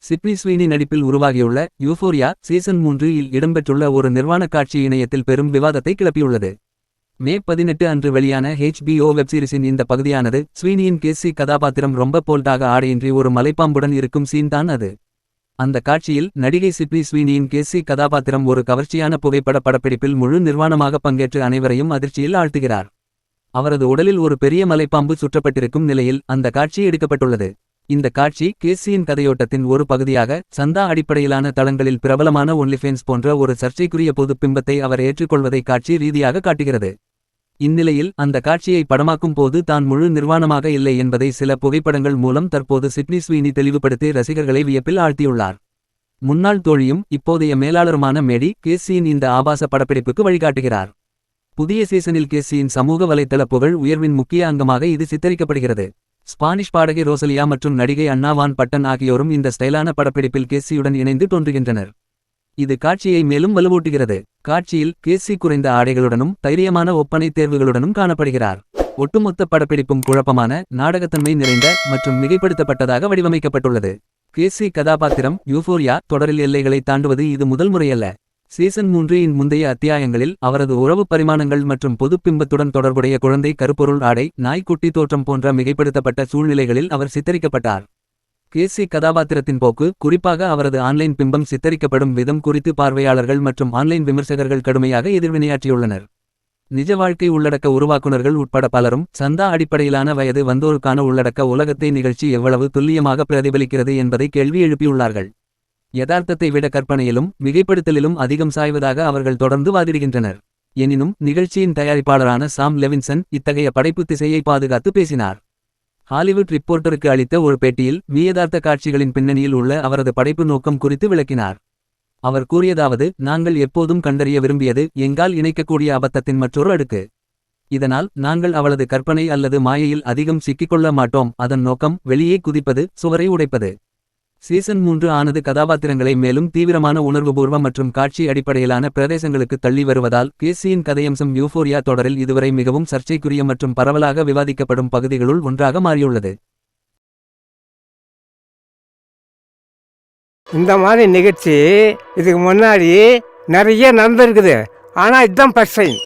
Sydney Sweeney நடிப்பில் உருவாகியுள்ள euphoria season 3 இல் இடம்பெற்றுள்ள ஒரு நிர்வாண காட்சி இணையத்தில் பெரும் விவாதத்தை கிளப்பியுள்ளது. மே 18 அன்று வெளியான HBO வெப்சீரிஸின் இந்த பகுதியானது ஸ்வீனியின் கேசி கதாபாத்திரம் ரொம்ப போல்டாக ஆடையின்றி ஒரு மலைப்பாம்புடன் இருக்கும் சீன் தான் அது. அந்த காட்சியில் நடிகை சிட்னி ஸ்வீனியின் கேசி கதாபாத்திரம் ஒரு கவர்ச்சியான புகைப்பட படப்பிடிப்பில் முழு நிர்வாணமாக பங்கேற்று அனைவரையும் அதிர்ச்சியில் ஆழ்த்துகிறார். அவரது உடலில் ஒரு பெரிய மலைப்பாம்பு சுற்றப்பட்டிருக்கும் நிலையில் அந்த காட்சி எடுக்கப்பட்டுள்ளது. இந்த காட்சி கேசியின் கதையோட்டத்தின் ஒரு பகுதியாக சந்தா அடிப்படையிலான தளங்களில் பிரபலமான ஒன்லிஃபேன்ஸ் போன்ற ஒரு சர்ச்சைக்குரிய பொது பிம்பத்தை அவர் ஏற்றுக்கொள்வதை காட்சி ரீதியாக காட்டுகிறது. இந்நிலையில் அந்த காட்சியை படமாக்கும் போது தான் முழு நிர்வாணமாக இல்லை என்பதை சில புகைப்படங்கள் மூலம் தற்போது சிட்னி ஸ்வீனி தெளிவுபடுத்தி ரசிகர்களை வியப்பில் ஆழ்த்தியுள்ளார். முன்னாள் தோழியும் இப்போதைய மேலாளருமான மேடி கேசியின் இந்த ஆபாச படப்பிடிப்புக்கு வழிகாட்டுகிறார். புதிய சீசனில் கேசியின் சமூக வலைத்தள புகழ் உயர்வின் முக்கிய அங்கமாக இது சித்தரிக்கப்படுகிறது. ஸ்பானிஷ் பாடகி ரோசலியா மற்றும் நடிகை அன்னா வான் பட்டன் ஆகியோரும் இந்த ஸ்டைலான படப்பிடிப்பில் கேசியுடன் இணைந்து தோன்றுகின்றனர். இது காட்சியை மேலும் வலுவூட்டுகிறது. காட்சியில் கேசி குறைந்த ஆடைகளுடனும் தைரியமான ஒப்பனை தேர்வுகளுடனும் காணப்படுகிறார். ஒட்டுமொத்த படப்பிடிப்பும் குழப்பமான, நாடகத்தன்மை நிறைந்த மற்றும் மிகைப்படுத்தப்பட்டதாக வடிவமைக்கப்பட்டுள்ளது. கேசி கதாபாத்திரம் யூஃபோரியா தொடரில் எல்லைகளை தாண்டுவது இது முதல் முறையல்ல. சீசன் 3 இன் முந்தைய அத்தியாயங்களில் அவரது உறவு பரிமாணங்கள் மற்றும் பொது பிம்பத்துடன் தொடர்புடைய குழந்தை கருப்பொருள் ஆடை, நாய்க்குட்டி தோற்றம் போன்ற மிகைப்படுத்தப்பட்ட சூழ்நிலைகளில் அவர் சித்தரிக்கப்பட்டார். கேசி கதாபாத்திரத்தின் போக்கு, குறிப்பாக அவரது ஆன்லைன் பிம்பம் சித்தரிக்கப்படும் விதம் குறித்து பார்வையாளர்கள் மற்றும் ஆன்லைன் விமர்சகர்கள் கடுமையாக எதிர்வினையாற்றியுள்ளனர். நிஜ வாழ்க்கை உள்ளடக்க உருவாக்குநர்கள் உட்பட பலரும் சந்தா அடிப்படையிலான வயது வந்தோருக்கான உள்ளடக்க உலகத்தை நிகழ்ச்சி எவ்வளவு துல்லியமாக பிரதிபலிக்கிறது என்பதை கேள்வி எழுப்பியுள்ளார்கள். யதார்த்தத்தை விட கற்பனையிலும் மிகைப்படுத்தலிலும் அதிகம் சாய்வதாக அவர்கள் தொடர்ந்து வாதிடுகின்றனர். எனினும் நிகழ்ச்சியின் தயாரிப்பாளரான சாம் லெவின்சன் இத்தகைய படைப்பு திசையை பாதுகாத்து பேசினார். ஹாலிவுட் ரிப்போர்ட்டருக்கு அளித்த ஒரு பேட்டியில் வியதார்த்த காட்சிகளின் பின்னணியில் உள்ள அவரது படைப்பு நோக்கம் குறித்து விளக்கினார். அவர் கூறியதாவது, நாங்கள் எப்போதும் கண்டறிய விரும்பியது எங்கால் இணைக்கக்கூடிய அபத்தத்தின் மற்றொரு அடுக்கு. இதனால் நாங்கள் அவளது கற்பனை அல்லது மாயையில் அதிகம் சிக்கிக்கொள்ள மாட்டோம். அதன் நோக்கம் வெளியே குதிப்பது, சுவரை உடைப்பது. சீசன் 3 ஆனது கதாபாத்திரங்களை மேலும் தீவிரமான உணர்வுபூர்வ மற்றும் காட்சி அடிப்படையிலான பிரதேசங்களுக்கு தள்ளி வருவதால் கேசியின் கதையம்சம் யூஃபோரியா தொடரில் இதுவரை மிகவும் சர்ச்சைக்குரிய மற்றும் பரவலாக விவாதிக்கப்படும் பகுதிகளுள் ஒன்றாக மாறியுள்ளது. இந்த மாதிரி நிகழ்ச்சி இதுக்கு முன்னாடி நிறைய நடந்திருக்குது. ஆனால் இதுதான் ஃபர்ஸ்ட் டைம்.